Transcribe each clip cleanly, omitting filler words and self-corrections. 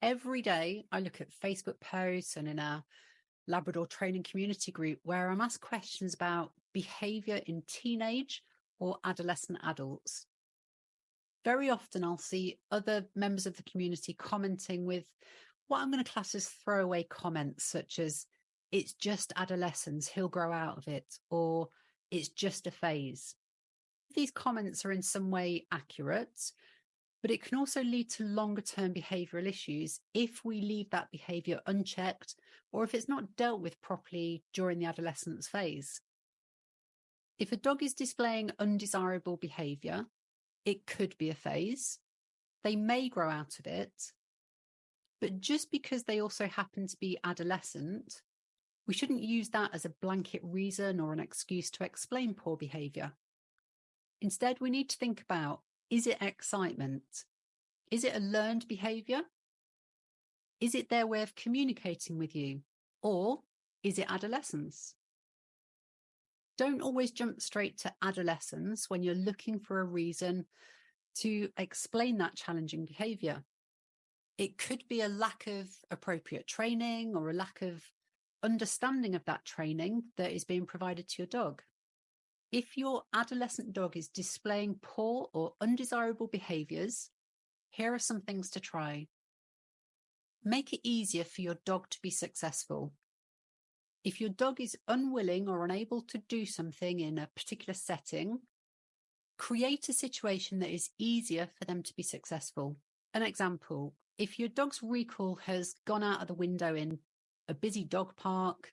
Every day I look at Facebook posts and in our Labrador training community group where I'm asked questions about behaviour in teenage or adolescent adults. Very often I'll see other members of the community commenting with what I'm going to class as throwaway comments, such as, it's just adolescence, he'll grow out of it, or it's just a phase. These comments are in some way accurate, but it can also lead to longer term behavioural issues if we leave that behaviour unchecked or if it's not dealt with properly during the adolescence phase. If a dog is displaying undesirable behaviour, it could be a phase. They may grow out of it, but just because they also happen to be adolescent, we shouldn't use that as a blanket reason or an excuse to explain poor behaviour. Instead, we need to think about, is it excitement? Is it a learned behaviour? Is it their way of communicating with you? Or is it adolescence? Don't always jump straight to adolescence when you're looking for a reason to explain that challenging behaviour. It could be a lack of appropriate training or a lack of understanding of that training that is being provided to your dog. If your adolescent dog is displaying poor or undesirable behaviours, here are some things to try. Make it easier for your dog to be successful. If your dog is unwilling or unable to do something in a particular setting, create a situation that is easier for them to be successful. An example, if your dog's recall has gone out of the window in a busy dog park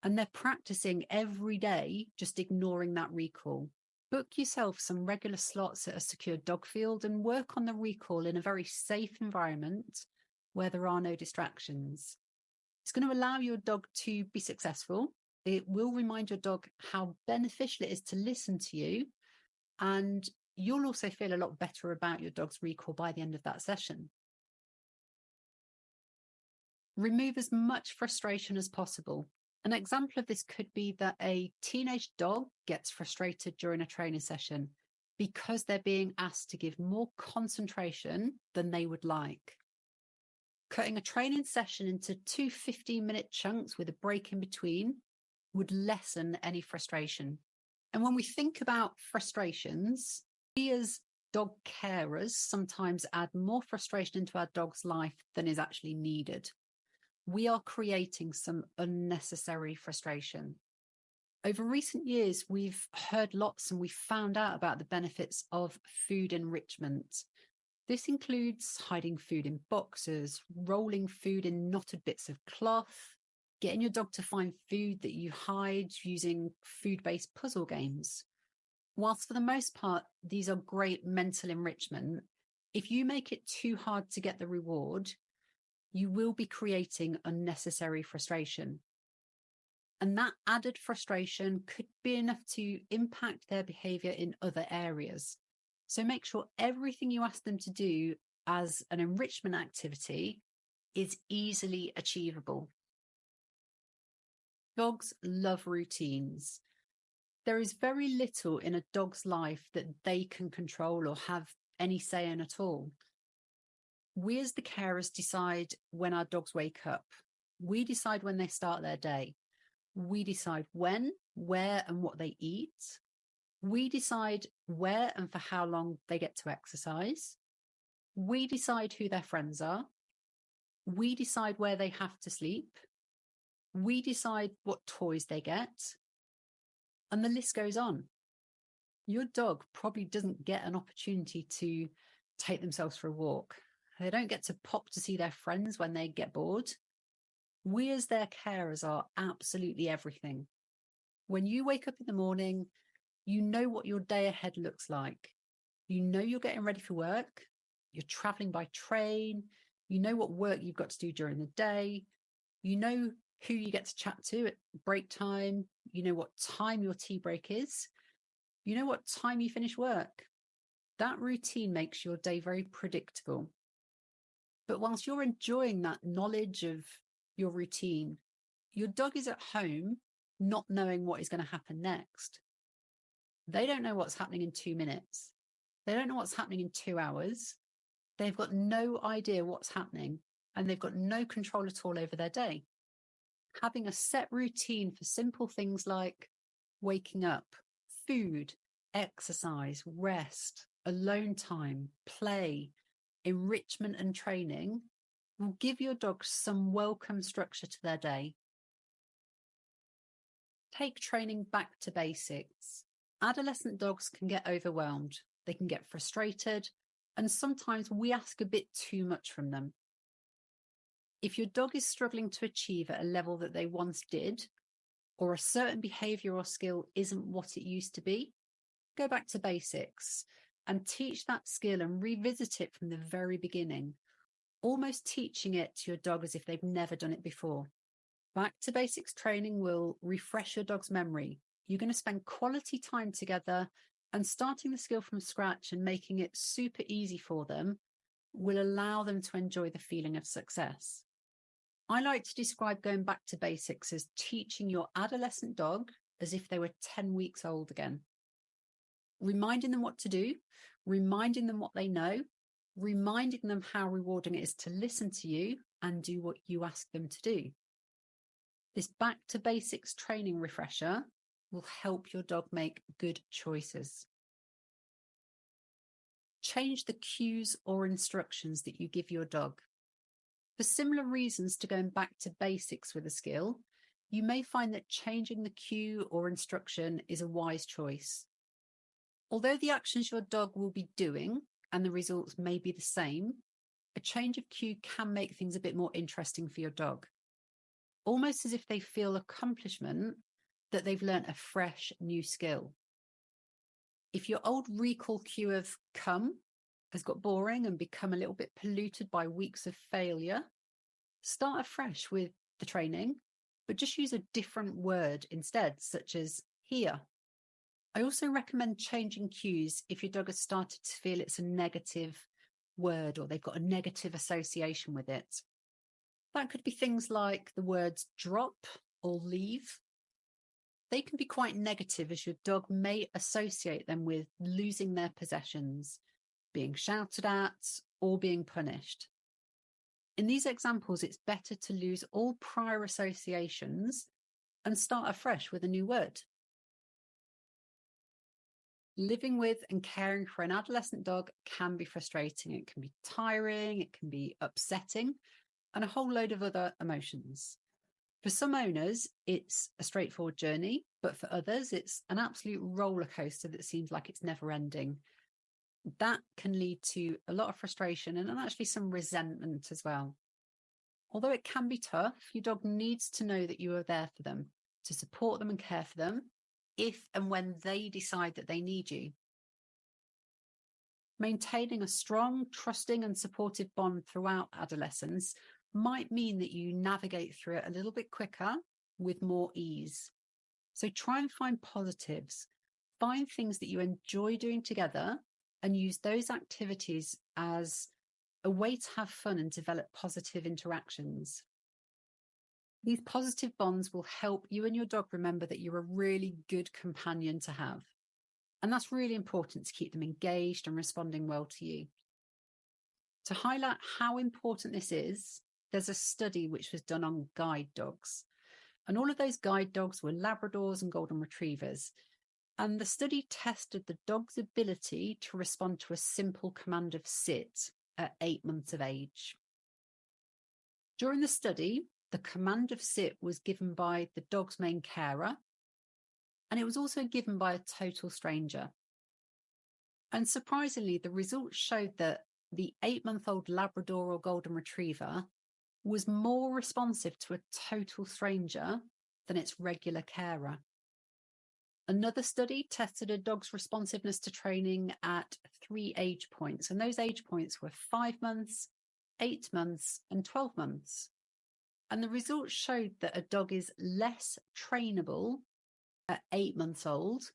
and they're practicing every day, just ignoring that recall, book yourself some regular slots at a secure dog field and work on the recall in a very safe environment where there are no distractions. It's going to allow your dog to be successful. It will remind your dog how beneficial it is to listen to you. And you'll also feel a lot better about your dog's recall by the end of that session. Remove as much frustration as possible. An example of this could be that a teenage dog gets frustrated during a training session because they're being asked to give more concentration than they would like. Cutting a training session into 2 15-minute chunks with a break in between would lessen any frustration. And when we think about frustrations, we as dog carers sometimes add more frustration into our dog's life than is actually needed. We are creating some unnecessary frustration. Over recent years, we've heard lots and we've found out about the benefits of food enrichment. This includes hiding food in boxes, rolling food in knotted bits of cloth, getting your dog to find food that you hide using food-based puzzle games. Whilst for the most part, these are great mental enrichment, if you make it too hard to get the reward, you will be creating unnecessary frustration. And that added frustration could be enough to impact their behaviour in other areas. So make sure everything you ask them to do as an enrichment activity is easily achievable. Dogs love routines. There is very little in a dog's life that they can control or have any say in at all. We as the carers decide when our dogs wake up. We decide when they start their day. We decide when, where, and what they eat. We decide where and for how long they get to exercise. We decide who their friends are. We decide where they have to sleep. We decide what toys they get. And the list goes on. Your dog probably doesn't get an opportunity to take themselves for a walk. They don't get to pop to see their friends when they get bored. We as their carers are absolutely everything. When you wake up in the morning, you know what your day ahead looks like. You know you're getting ready for work. You're traveling by train. You know what work you've got to do during the day. You know who you get to chat to at break time. You know what time your tea break is. You know what time you finish work. That routine makes your day very predictable. But whilst you're enjoying that knowledge of your routine, your dog is at home not knowing what is going to happen next. They don't know what's happening in 2 minutes. They don't know what's happening in 2 hours. They've got no idea what's happening. and they've got no control at all over their day. Having a set routine for simple things like waking up, food, exercise, rest, alone time, play, enrichment and training will give your dog some welcome structure to their day. Take training back to basics. Adolescent dogs can get overwhelmed, they can get frustrated, and sometimes we ask a bit too much from them. If your dog is struggling to achieve at a level that they once did, or a certain behaviour or skill isn't what it used to be, go back to basics and teach that skill and revisit it from the very beginning, almost teaching it to your dog as if they've never done it before. Back to basics training will refresh your dog's memory. You're going to spend quality time together, and starting the skill from scratch and making it super easy for them will allow them to enjoy the feeling of success. I like to describe going back to basics as teaching your adolescent dog as if they were 10 weeks old again. Reminding them what to do, reminding them what they know, reminding them how rewarding it is to listen to you and do what you ask them to do. This back to basics training refresher will help your dog make good choices. Change the cues or instructions that you give your dog. For similar reasons to going back to basics with a skill, you may find that changing the cue or instruction is a wise choice. Although the actions your dog will be doing and the results may be the same, a change of cue can make things a bit more interesting for your dog. Almost as if they feel accomplishment that they've learnt a fresh new skill. If your old recall cue of come has got boring and become a little bit polluted by weeks of failure, start afresh with the training, but just use a different word instead, such as here. I also recommend changing cues if your dog has started to feel it's a negative word or they've got a negative association with it. That could be things like the words drop or leave. They can be quite negative, as your dog may associate them with losing their possessions, being shouted at, or being punished. In these examples, it's better to lose all prior associations and start afresh with a new word. Living with and caring for an adolescent dog can be frustrating. It can be tiring, it can be upsetting, and a whole load of other emotions. For some owners, it's a straightforward journey, but for others, it's an absolute roller coaster that seems like it's never ending. That can lead to a lot of frustration and actually some resentment as well. Although it can be tough, your dog needs to know that you are there for them, to support them and care for them, if and when they decide that they need you. Maintaining a strong, trusting and supportive bond throughout adolescence might mean that you navigate through it a little bit quicker with more ease. So try and find positives, find things that you enjoy doing together and use those activities as a way to have fun and develop positive interactions. These positive bonds will help you and your dog remember that you're a really good companion to have. And that's really important to keep them engaged and responding well to you. To highlight how important this is, there's a study which was done on guide dogs. And all of those guide dogs were Labradors and Golden Retrievers. And the study tested the dog's ability to respond to a simple command of sit at 8 months of age. During the study, the command of sit was given by the dog's main carer, and it was also given by a total stranger. And surprisingly, the results showed that the 8-month-old Labrador or Golden Retriever was more responsive to a total stranger than its regular carer. Another study tested a dog's responsiveness to training at 3 age points, and those age points were 5 months, 8 months, and 12 months. And the results showed that a dog is less trainable at 8 months old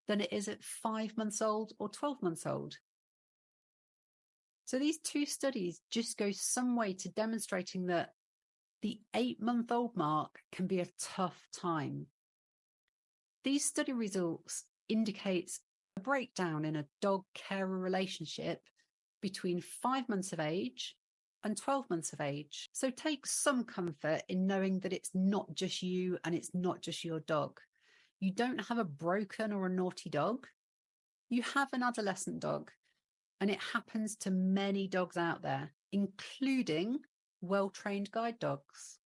than it is at 5 months old or 12 months old. So these two studies just go some way to demonstrating that the 8-month-old mark can be a tough time. These study results indicate a breakdown in a dog-carer relationship between 5 months of age and 12 months of age. So take some comfort in knowing that it's not just you and it's not just your dog. You don't have a broken or a naughty dog. You have an adolescent dog, and it happens to many dogs out there, including well-trained guide dogs.